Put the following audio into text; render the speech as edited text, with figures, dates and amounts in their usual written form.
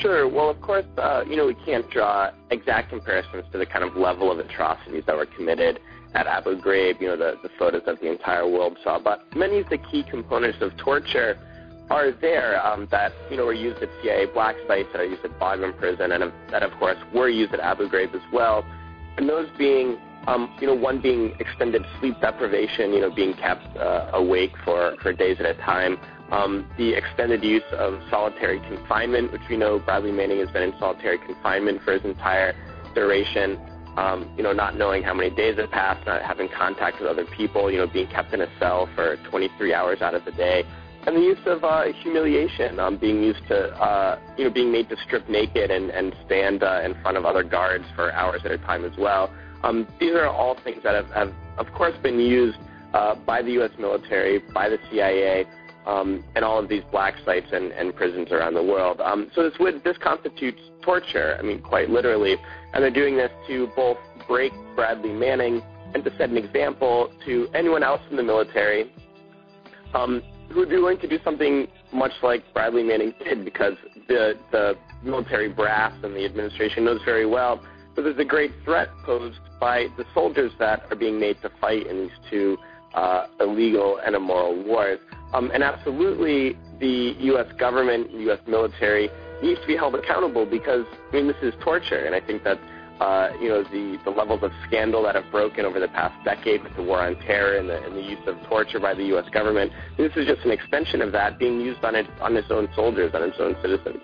Sure. Well, of course, we can't draw exact comparisons to the kind of level of atrocities that were committed at Abu Ghraib, the photos that the entire world saw. But many of the key components of torture are there that, were used at CIA black sites, that are used at Bagram prison, and that, of course, were used at Abu Ghraib as well. And those being, one being extended sleep deprivation, being kept awake for days at a time. The extended use of solitary confinement, which we know Bradley Manning has been in solitary confinement for his entire duration. Not knowing how many days have passed, not having contact with other people, being kept in a cell for 23 hours out of the day. And the use of humiliation, being used to, being made to strip naked and stand in front of other guards for hours at a time as well. These are all things that have of course, been used by the U.S. military, by the CIA, and all of these black sites and prisons around the world. So this constitutes torture, quite literally. And they're doing this to both break Bradley Manning and to set an example to anyone else in the military who would be willing to do something much like Bradley Manning did, because the military brass and the administration knows very well that there's a great threat posed by the soldiers that are being made to fight in these two illegal and immoral wars. And absolutely the U.S. government, the U.S. military needs to be held accountable, because, this is torture. And I think that, the levels of scandal that have broken over the past decade with the war on terror and the use of torture by the U.S. government, this is just an extension of that being used on its own soldiers, on its own citizens.